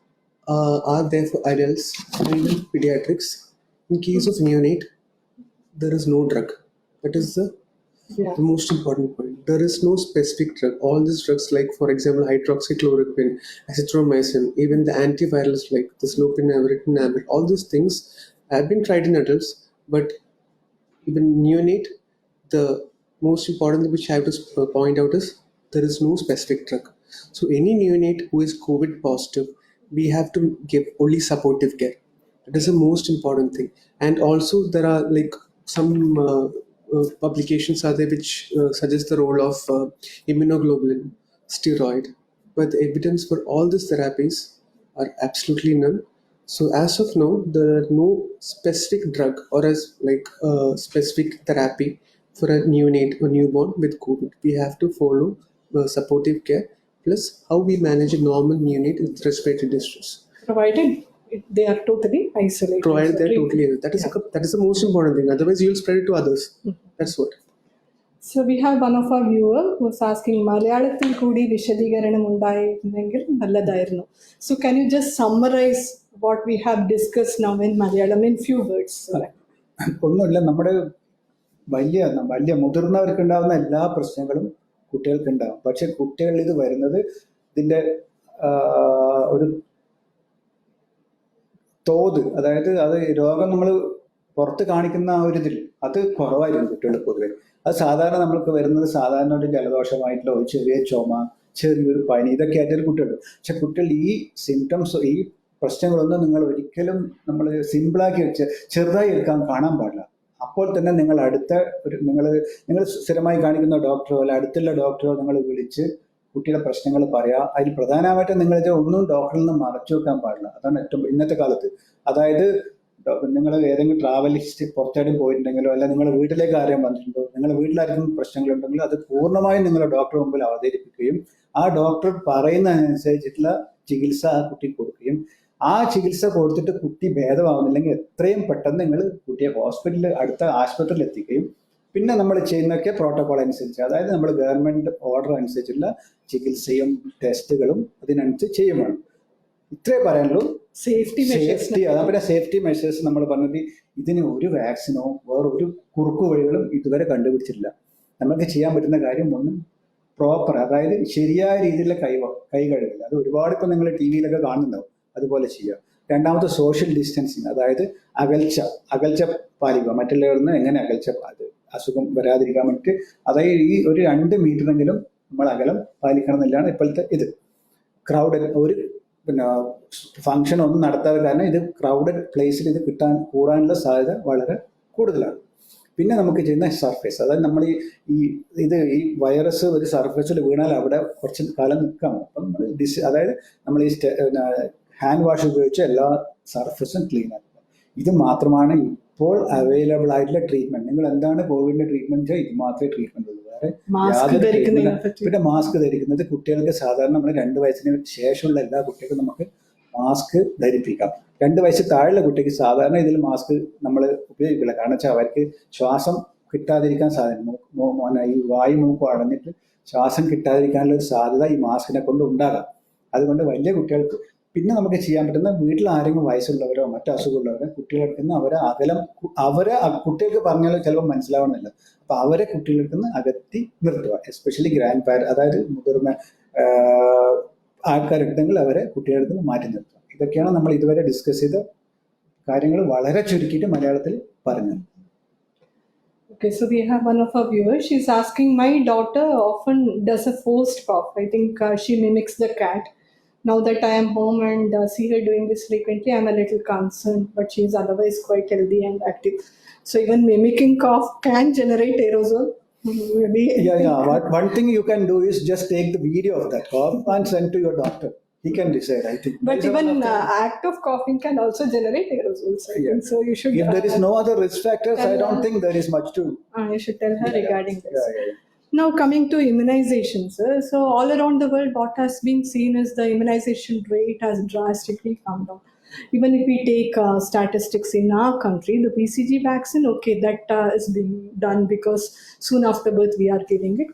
are there for adults and even pediatrics, in case of neonate, there is no drug. That is Yeah. the most important point. There is no specific drug. All these drugs, like for example, hydroxychloroquine, azithromycin, even the antivirals like the lopinavir, ritonavir, all these things have been tried in adults, but even neonate, the most important thing which I have to point out is there is no specific drug. So any neonate who is COVID positive, we have to give only supportive care. That is the most important thing. And also there are like some publications are there which suggest the role of immunoglobulin, steroid, but the evidence for all these therapies are absolutely none. So as of now, there are no specific drug or as like specific therapy for a neonate or newborn with COVID. We have to follow supportive care plus how we manage a normal neonate with respiratory distress. Provided they are totally isolated. Provided So they're treatment. totally that is the most important thing. Otherwise, you'll spread it to others. That's what. So we have one of our viewer who's asking മലയാളത്തിൽ കൂടി വിശദീകരണം ഉണ്ടായിരുന്നെങ്കിൽ നല്ലതായിരുന്നു. So can you just summarize what we have discussed now in Malayalam in few words? ഒന്നുമില്ല, നമ്മുടെ വലിയ വലിയ മുതിർന്നവർക്ക് ഉണ്ടാകുന്ന എല്ലാ പ്രശ്നങ്ങളും കുട്ടികൾക്ക് ഉണ്ടാകും. പക്ഷെ കുട്ടികളിൽ ഇത് വരുന്നത് ഇതിൻ്റെ ഒരു തോത്, അതായത് അത് രോഗം നമ്മൾ പുറത്ത് കാണിക്കുന്ന ആ ഒരു ഇതിൽ അത് കുറവായിരിക്കും കുട്ടികൾ പൊതുവെ. അത് സാധാരണ നമ്മൾക്ക് വരുന്നത് സാധാരണ ഒരു ജലദോഷമായിട്ടുള്ള ഒരു ചെറിയ ചുമ, ചെറിയൊരു പനി, ഇതൊക്കെ ആയിട്ടൊരു കുട്ടികൾ. പക്ഷെ കുട്ടികൾ ഈ സിംറ്റംസ്, ഈ പ്രശ്നങ്ങളൊന്നും നിങ്ങൾ ഒരിക്കലും നമ്മൾ സിമ്പിളാക്കി ചെറുതായി എടുക്കാൻ കാണാൻ പാടില്ല. അപ്പോൾ തന്നെ നിങ്ങൾ അടുത്ത നിങ്ങൾ സ്ഥിരമായി കാണിക്കുന്ന ഡോക്ടറോ അല്ല അടുത്തുള്ള ഡോക്ടറോ നിങ്ങൾ വിളിച്ച് കുട്ടിയുടെ പ്രശ്നങ്ങൾ പറയാം. അതിൽ പ്രധാനമായിട്ടും നിങ്ങൾ ഒന്നും ഡോക്ടറിൽ നിന്ന് മറച്ചു വെക്കാൻ പാടില്ല. അതാണ് ഏറ്റവും ഇന്നത്തെ കാലത്ത്. അതായത് നിങ്ങൾ ഏതെങ്കിലും ട്രാവൽ ഹിസ്റ്ററി പുറത്തേടും പോയിട്ടുണ്ടെങ്കിലോ അല്ല നിങ്ങളുടെ വീട്ടിലേക്ക് ആരെയും വന്നിട്ടുണ്ടോ, നിങ്ങളുടെ വീട്ടിലായിരിക്കും പ്രശ്നങ്ങളുണ്ടെങ്കിൽ അത് പൂർണ്ണമായും നിങ്ങൾ ഡോക്ടറെ മുമ്പിൽ അവതരിപ്പിക്കുകയും ആ ഡോക്ടർ പറയുന്നതനുസരിച്ചിട്ടുള്ള ചികിത്സ ആ കുട്ടിക്ക് കൊടുക്കുകയും ആ ചികിത്സ കൊടുത്തിട്ട് കുട്ടി ഭേദമാവുന്നില്ലെങ്കിൽ എത്രയും പെട്ടെന്ന് നിങ്ങൾ കുട്ടിയെ അടുത്ത ആശുപത്രിയിൽ എത്തിക്കുകയും പിന്നെ നമ്മൾ ചെയ്യുന്നതൊക്കെ പ്രോട്ടോകോൾ അനുസരിച്ച്, അതായത് നമ്മൾ ഗവൺമെന്റ് ഓർഡർ അനുസരിച്ചുള്ള ചികിത്സയും ടെസ്റ്റുകളും അതിനനുസരിച്ച് ചെയ്യുമാണ്. ഇത്രേ പറയാനുള്ളൂ. സേഫ്റ്റി, അതേപോലെ സേഫ്റ്റി മെഷേഴ്സ് നമ്മൾ പറഞ്ഞത് ഇതിന് ഒരു വാക്സിനോ വേറൊരു കുറുക്കു വഴികളും ഇതുവരെ കണ്ടുപിടിച്ചിട്ടില്ല. നമുക്ക് ചെയ്യാൻ പറ്റുന്ന കാര്യം ഒന്ന് പ്രോപ്പർ, അതായത് ശരിയായ രീതിയിലുള്ള കൈ കഴുകൽ. അത് ഒരുപാട് ഇപ്പം നിങ്ങൾ ടി വിയിലൊക്കെ കാണുന്നുണ്ടാവും, അതുപോലെ ചെയ്യുക. രണ്ടാമത്തെ സോഷ്യൽ ഡിസ്റ്റൻസിങ്, അതായത് അകൽച്ച പാലിക്കുക. മറ്റുള്ളവരിൽ നിന്ന് എങ്ങനെ അസുഖം വരാതിരിക്കാൻ വേണ്ടിയിട്ട്, അതായത് ഈ ഒരു 2 മീറ്ററെങ്കിലും നമ്മൾ അകലം പാലിക്കണം എന്നുള്ളതാണ് ഇപ്പോഴത്തെ ഇത്. ക്രൗഡഡ് ഒരു ഫംഗ്ഷൻ ഒന്നും നടത്താതെ, കാരണം ഇത് ക്രൗഡഡ് പ്ലേസിൽ ഇത് കൂടാനുള്ള സാധ്യത വളരെ കൂടുതലാണ്. പിന്നെ നമുക്ക് ചെയ്യുന്ന സർഫേസ്, അതായത് നമ്മൾ ഈ വൈറസ് ഒരു സർഫേസിൽ വീണാൽ അവിടെ കുറച്ച് കാലം നിൽക്കാം. അപ്പം നമ്മൾ അതായത് നമ്മൾ ഈ ഹാൻഡ് വാഷ് ഉപയോഗിച്ച് എല്ലാ സർഫേസും ക്ലീൻ ആക്കുക. ഇത് മാത്രമാണ് ഇപ്പോൾ അവൈലബിൾ ആയിട്ടുള്ള ട്രീറ്റ്മെന്റ്. നിങ്ങൾ എന്താണ് കോവിഡിന്റെ ട്രീറ്റ്മെന്റ്? ഇത് മാത്രമേ ട്രീറ്റ്മെന്റ് ഉള്ളൂ, വേറെ യാതൊരു ട്രീറ്റ്മെന്റ്. പിന്നെ മാസ്ക് ധരിക്കുന്നത് കുട്ടികൾക്ക് സാധാരണ നമ്മൾ 2 വയസ്സിന് ശേഷമുള്ള എല്ലാ കുട്ടികൾക്കും നമുക്ക് മാസ്ക് ധരിപ്പിക്കാം. 2 വയസ്സ് താഴെയുള്ള കുട്ടിക്ക് സാധാരണ ഇതിൽ മാസ്ക് നമ്മൾ ഉപയോഗിക്കില്ല. കാരണം വെച്ചാൽ അവർക്ക് ശ്വാസം കിട്ടാതിരിക്കാൻ സാധ്യത, ഈ വായു മൂക്കും അടഞ്ഞിട്ട് ശ്വാസം കിട്ടാതിരിക്കാനുള്ള ഒരു സാധ്യത ഈ മാസ്കിനെ കൊണ്ട് ഉണ്ടാകാം. അതുകൊണ്ട് വലിയ കുട്ടികൾക്ക് പിന്നെ നമുക്ക് ചെയ്യാൻ പറ്റുന്ന, വീട്ടിൽ ആരെങ്കിലും വയസ്സുള്ളവരോ മറ്റു അസുഖമുള്ളവരോ കുട്ടികളെടുത്ത് നിന്ന് കുട്ടികൾക്ക് പറഞ്ഞാൽ ചിലപ്പോൾ മനസ്സിലാവണമെന്നില്ല. അപ്പൊ അവരെ കുട്ടികളെടുത്ത് നിന്ന് അകറ്റി നിർത്തുക. എസ്പെഷ്യലി ഗ്രാൻഡ് പാരന്റ്, അതായത് മുതിർന്ന ആൾക്കാരുണ്ടെങ്കിൽ അവരെ കുട്ടികളുടെ നിന്ന് മാറ്റി നിർത്തുക. ഇതൊക്കെയാണ് നമ്മൾ ഇതുവരെ ഡിസ്കസ് ചെയ്ത കാര്യങ്ങൾ വളരെ ചുരുക്കിയിട്ട് മലയാളത്തിൽ പറഞ്ഞു. Okay, so we have one of our viewers. She's asking, my daughter often does a forced cough. I think she mimics the cat. Now that I am home and see her doing this frequently, I'm a little concerned, but she is otherwise quite healthy and active. So even mimicking cough can generate aerosol. Maybe. Yeah. One thing you can do is just take the video of that cough and send to your doctor. He can decide, I think. But These are one even of the- act of coughing can also generate aerosols. I Yeah. think so. You should. If there is no other risk factors, I don't think there is much to. You should tell her regarding this. Yeah. Now coming to immunizations, so all around the world, what has been seen is the immunization rate has drastically come down. Even if we take statistics in our country, the BCG vaccine, okay, that is being done because soon after birth we are giving it.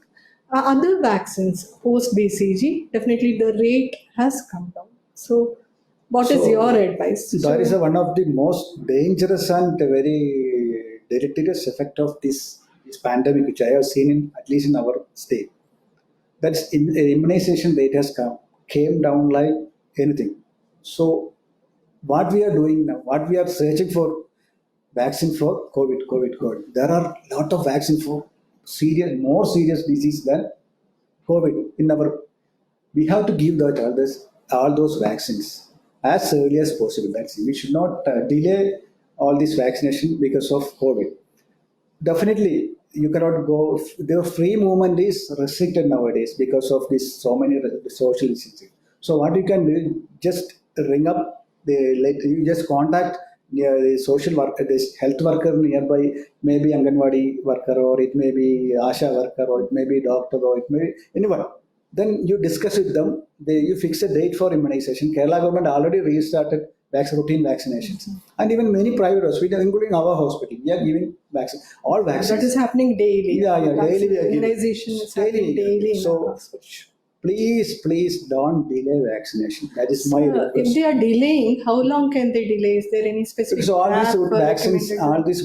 Other vaccines post BCG, definitely the rate has come down. So, what is So, your advice? That is one of the most dangerous and very deleterious effect of this pandemic, which I have seen in at least in our state. That's immunization rate has came down like anything. So what we are doing now, what we are searching for vaccine for COVID. There are a lot of vaccine for more serious disease than COVID in our. We have to give that all those vaccines as early as possible. That's it. We should not delay all this vaccination because of COVID. Definitely, you cannot go. The free movement is restricted nowadays because of this so many social distancing. So what you can do, just ring up you just contact the social worker, this health worker nearby, maybe Anganwadi worker, or it may be Asha worker, or it may be doctor, or it may be anyone. Then you discuss with them. You fix a date for immunization. Kerala government already restarted routine vaccinations, and even many private hospitals, including our hospital, we are giving vaccine. All vaccines. That is happening daily. Yeah, daily we are giving. Immunization is happening daily in So, our hospital. please don't delay vaccination. That is my If request. they are delaying, how long can they delay? Is there any specific So all these gap, vaccines, recommended?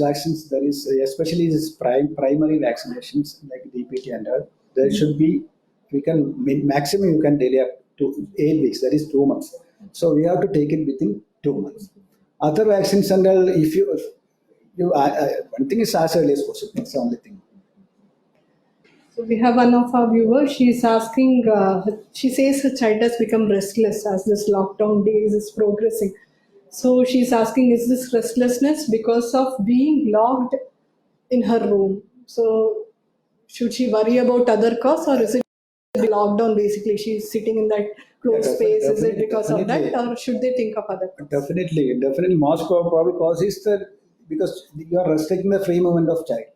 there is especially this primary vaccinations like DPT and all. There should be maximum you can delay up to 8 weeks. That is 2 months. So we have to take it within 2 months. Other vaccines and all, if one thing is as early as possible. That's the only thing. So we have one of our viewers. She's asking. She says her child has become restless as this lockdown days is progressing. So she's asking, is this restlessness because of being locked in her room? So should she worry about other cause, or is it the lockdown basically? She's sitting in that closed Yeah, space. Is it definitely, because of that, definitely. or should they think of other cause? Definitely. Most probable cause is that because you are restricting the free movement of child.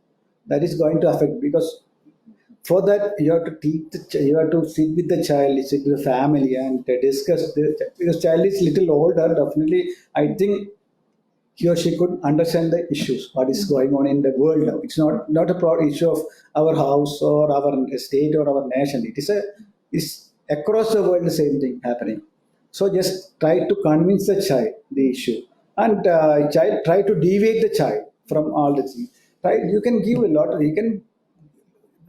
That is going to affect, because for that you have to you have to sit with the child, sit with the family, and discuss. Because child is little older, definitely I think he or she could understand the issues, what is going on in the world now. It's not a issue of our house or our state or our nation. It's across the world the same thing happening. So just try to convince the child the issue, and try to deviate the child from all the things. You can give a lot. You can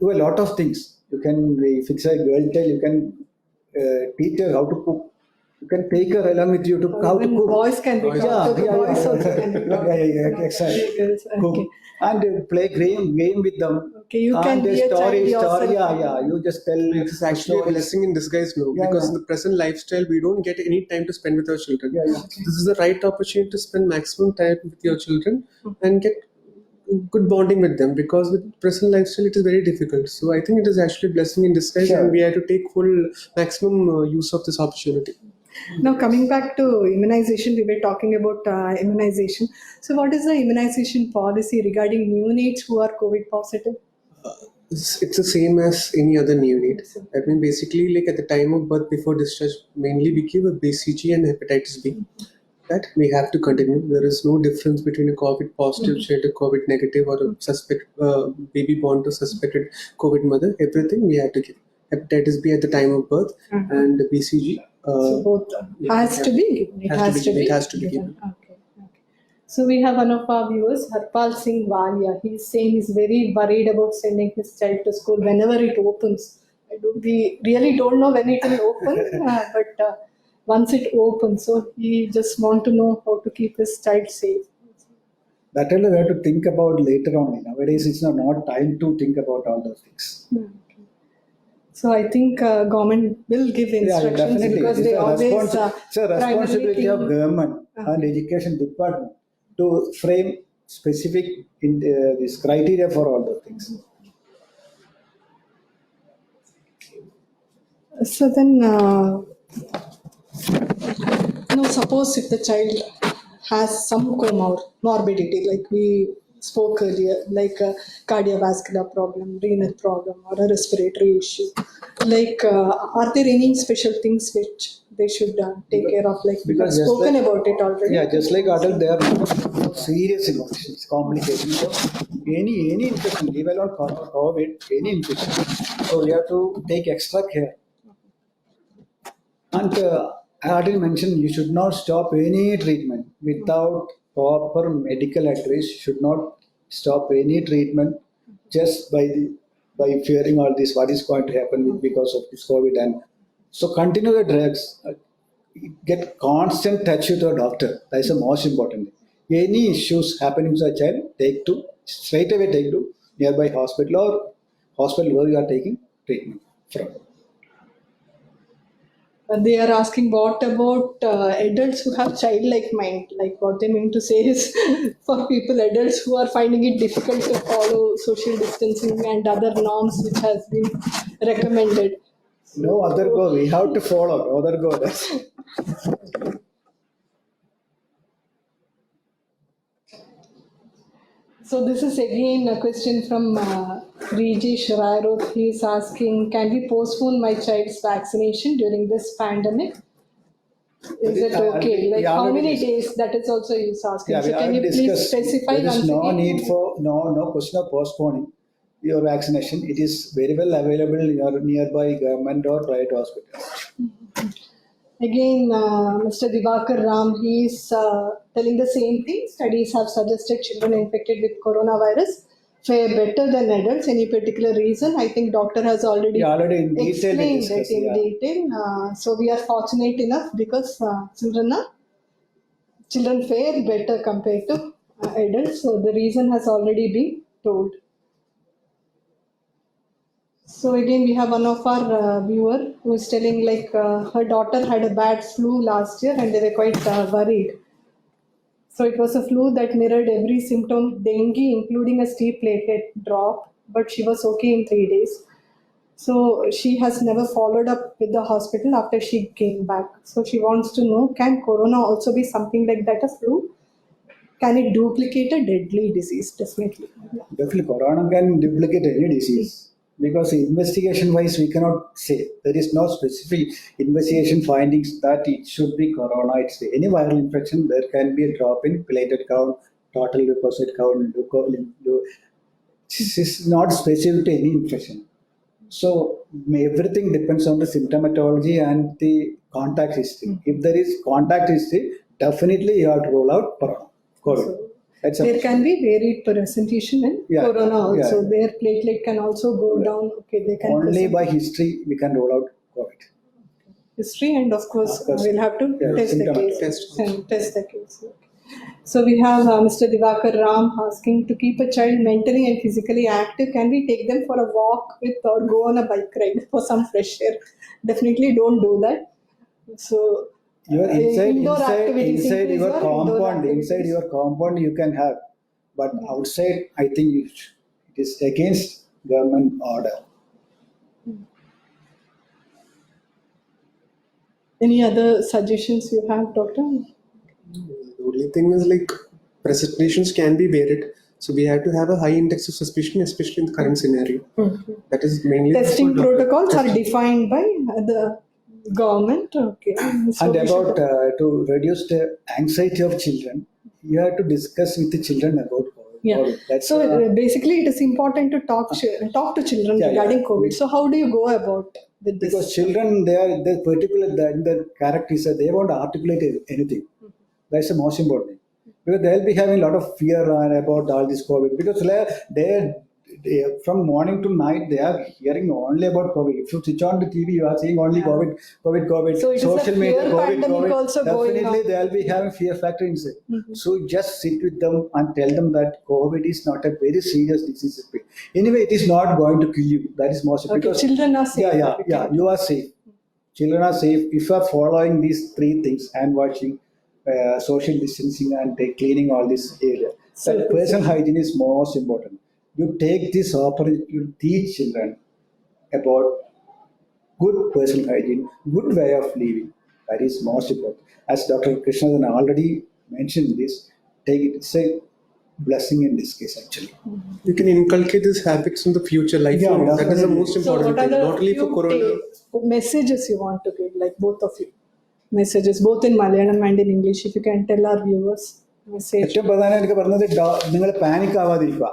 do a lot of things. You can fix a girl child. You can teach her how to cook. You can take her along with you to how to Even cook. boys can be taught. Boys also can be taught. Exactly. Girls, Cook. okay. And play game with them. Okay, you can and be a child yourself. Yeah. You just tell. It is actually a stories. blessing in disguise now, Yeah, because yeah. in the present lifestyle we don't get any time to spend with our children. Yeah. So this is the right opportunity to spend maximum time with your children and get good bonding with them, because with present lifestyle it is very difficult. So I think it is actually a blessing in disguise, Sure. and we have to take full maximum use of this opportunity. Now, coming back to immunization, we were talking about immunization. So, what is the immunization policy regarding neonates who are COVID positive? It's the same as any other neonate. I mean, basically, like at the time of birth before discharge, mainly we give a BCG and hepatitis B. That we have to continue. There is no difference between a COVID positive child, a COVID negative, or a suspect baby born to suspected COVID mother. Everything we have to give. Hepatitis B at the time of birth and the BCG. So, both has to be given. It has to be. It has to be given. Okay. So, we have one of our viewers, Harpal Singh Walia. He's saying he's very worried about sending his child to school whenever it opens. We really don't know when it will open, but once it opens, so he just want to know how to keep his child safe. That all we have to think about later on. Nowadays, it's not time to think about all those things. So I think government will give Yeah, instructions definitely. because It's they a, always it's a responsibility of primarily government and education department to frame specific this criteria for all those things. so then suppose if the child has some comorbidity, like we spoke earlier, like a cardiovascular problem, renal problem, or a respiratory issue, like are there any special things which they should take care of? Like we have Because just spoken like- about it already. Yeah, just like adult, there are no serious infections, complications. So any infection, leave alone COVID, any infection. So we have to take extra care. And I already mentioned you should not stop any treatment without proper medical advice. Should not stop any treatment just by fearing all this. What is going to happen because of this COVID? And so continue the drugs. Get constant touch with your doctor. That is the most important thing. Any issues happening to a child, straight away take to nearby hospital or hospital where you are taking treatment from. They are asking what about adults who have childlike mind? Like what they mean to say is for people, adults who are finding it difficult to follow social distancing and other norms which has been recommended. No other go. We have to follow. No other go. That's- So this is again a question from Rijesh Rairo. He is asking, can we postpone my child's vaccination during this pandemic? Is it okay? Like how many days? That is also he is asking. Yeah, So we can you already please discussed. specify There is once no again? need for no question of postponing your vaccination. It is very well available in your nearby government or private hospitals. Again, Mr. Divakar Ram, he is telling the same thing. Studies have suggested children infected with coronavirus fare better than adults. Any particular reason? I think doctor has already Yeah, already in detail we explained it discussed, in yeah. detail. So we are fortunate enough because children fare better compared to adults. So the reason has already been told. So again, we have one of our viewer who is telling like her daughter had a bad flu last year and they were quite worried. So it was a flu that mirrored every symptom, dengue, including a steep platelet drop, but she was okay in 3 days. So she has never followed up with the hospital after she came back. So she wants to know, can corona also be something like that, a flu? Can it duplicate a deadly disease? Definitely. Definitely, corona can duplicate any disease because investigation-wise we cannot say. There is no specific investigation findings that it should be corona. It's any viral infection. There can be a drop in platelet count, total leukocyte count. This is not specific to any infection. So everything depends on the symptomatology and the contact history. If there is contact history, definitely you have to roll out corona. COVID. So That's there a, can be varied presentation in Yeah, corona also. yeah. Their platelet can also go down. Okay, they can only present by history we can roll out COVID. history, and of course Of course. we'll have to Yeah, test the symptomatic. case. Test the case. Okay. So we have Mr. Divakar Ram asking to keep a child mentally and physically active. Can we take them for a walk with or go on a bike ride for some fresh air? Definitely don't do that. So Your indoor activities, inside increase your your indoor compound, activities. inside your compound you can have, but outside I think it is against government order. Any other suggestions you have, doctor? The only thing is like presentations can be varied. So we have to have a high index of suspicion, especially in the current scenario. That is mainly Testing for protocols are defined by the government. Okay. So And we should- about to reduce the anxiety of children, you have to discuss with the children about COVID. yeah. That's So basically, it is important to talk to children Yeah, regarding yeah. COVID. So how do you go about with this? because children they particular the character is that they won't articulate anything. That's the most important thing. Because they'll be having a lot of fear about all this COVID because from morning to night, they are hearing only about COVID. If you switch on the TV, you are seeing only COVID, COVID, COVID. So it is a social media, fear COVID, pandemic COVID. also going Definitely, on. they'll be having fear factor inside. Mm-hmm. So just sit with them and tell them that COVID is not a very serious disease. Anyway, it is not going to kill you. That is most Okay, children are safe. yeah. You are safe. Children are safe if you are following these three things: hand washing, social distancing, and cleaning all this area. So That personal hygiene is most important. You take this opportunity to teach children about good personal hygiene, good way of living. That is most important. As Dr. Krishnan already mentioned this, take it. It's a blessing in this case, actually. You can inculcate these habits in the future life. Yeah, That is the definitely. most So important what are thing. the Not only for few Corona. messages you want to give, like both of you? Messages, both in Malayalam and in English. If you can tell our viewers, message. ഏറ്റവും പ്രധാനം എനിക്ക് പറഞ്ഞത് നിങ്ങൾ panic ആവാതിരിക്കുക.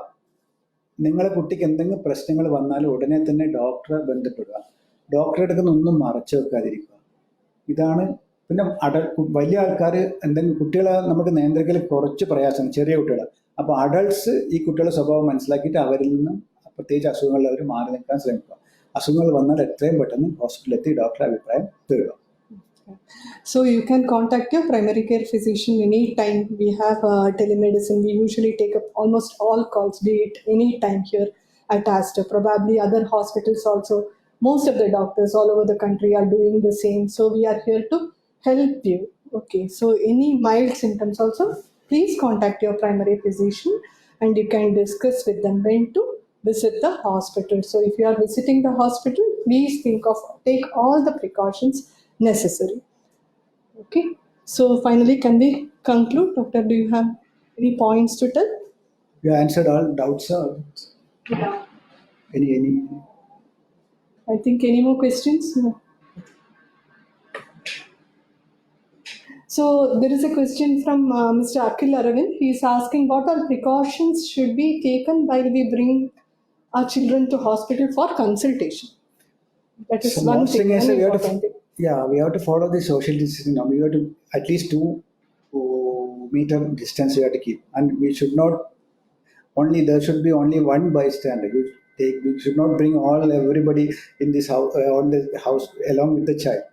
നിങ്ങളെ കുട്ടിക്ക് എന്തെങ്കിലും പ്രശ്നങ്ങൾ വന്നാൽ ഉടനെ തന്നെ ഡോക്ടറെ ബന്ധപ്പെടുക. ഡോക്ടറെ അടുക്കുന്ന ഒന്നും മറച്ചു വെക്കാതിരിക്കുക. ഇതാണ്. പിന്നെ വലിയ ആൾക്കാർ എന്തെങ്കിലും കുട്ടികളെ നമുക്ക് നിയന്ത്രിക്കൽ കുറച്ച് പ്രയാസം, ചെറിയ കുട്ടികൾ. അപ്പോൾ അഡൾട്ട്സ് ഈ കുട്ടികളുടെ സ്വഭാവം മനസ്സിലാക്കിയിട്ട് അവരിൽ നിന്നും പ്രത്യേകിച്ച് അസുഖങ്ങളിൽ അവർ മാറി നിൽക്കാൻ ശ്രമിക്കുക. അസുഖങ്ങൾ വന്നാൽ എത്രയും പെട്ടെന്ന് ഹോസ്പിറ്റലിൽ എത്തി ഡോക്ടറെ അഭിപ്രായം തേടുക. So you can contact your primary care physician anytime. We have telemedicine. We usually take up almost all calls, be it any time here at Aster. Probably other hospitals also. Most of the doctors all over the country are doing the same. So we are here to help you. Okay. So any mild symptoms also, please contact your primary physician and you can discuss with them when to visit the hospital. So if you are visiting the hospital, please take all the precautions necessary. Okay. So finally, can we conclude, Doctor? Do you have any points to tell? You answered all doubts. Yeah. Any I think any more questions? No. So there is a question from Mr. Akhil Aravind. He is asking what all precautions should be taken while we bring our children to hospital for consultation. That is So one most thing, thing is one we have important thing. we have to follow the social distancing. Now we have to at least 2 meter distance we have to keep, and we should not there should be only one bystander. We should not bring everybody in this house on the house along with the child.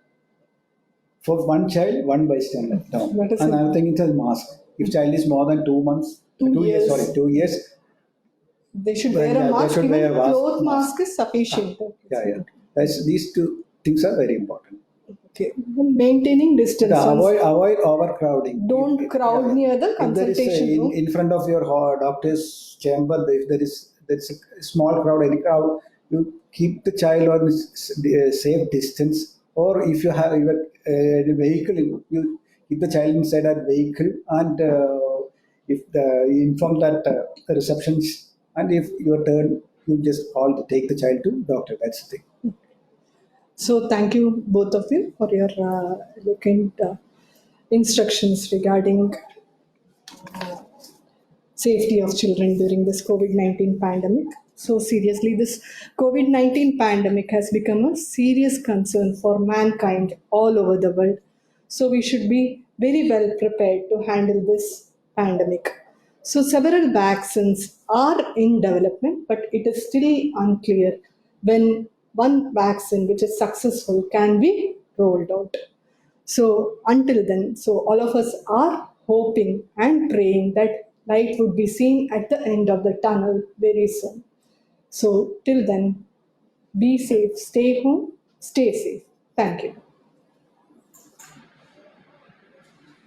For one child, one bystander. No. That is Another thing is a mask. If child is more than 2 months, 2 years. 2 years, They should Well, wear a yeah, they mask. should Even wear a mask. cloth mask is sufficient. yeah. These two things are very important. Okay. Maintaining distance. Avoid overcrowding. Don't crowd near the If there is consultation room. in front of your doctor's chamber, if there is a small crowd, any crowd, you keep the child on safe distance. Or if you have your vehicle, you keep the child inside that vehicle, and if you inform that the receptionist, and if your turn, you just take the child to doctor. That's the thing. So thank you both of you for your eloquent instructions regarding safety of children during this COVID-19 pandemic. So seriously, this COVID-19 pandemic has become a serious concern for mankind all over the world. So we should be very well prepared to handle this pandemic. So several vaccines are in development, but it is still unclear when one vaccine which is successful can be rolled out. So until then, so all of us are hoping and praying that light would be seen at the end of the tunnel very soon. So till then, be safe, stay home, stay safe. Thank you.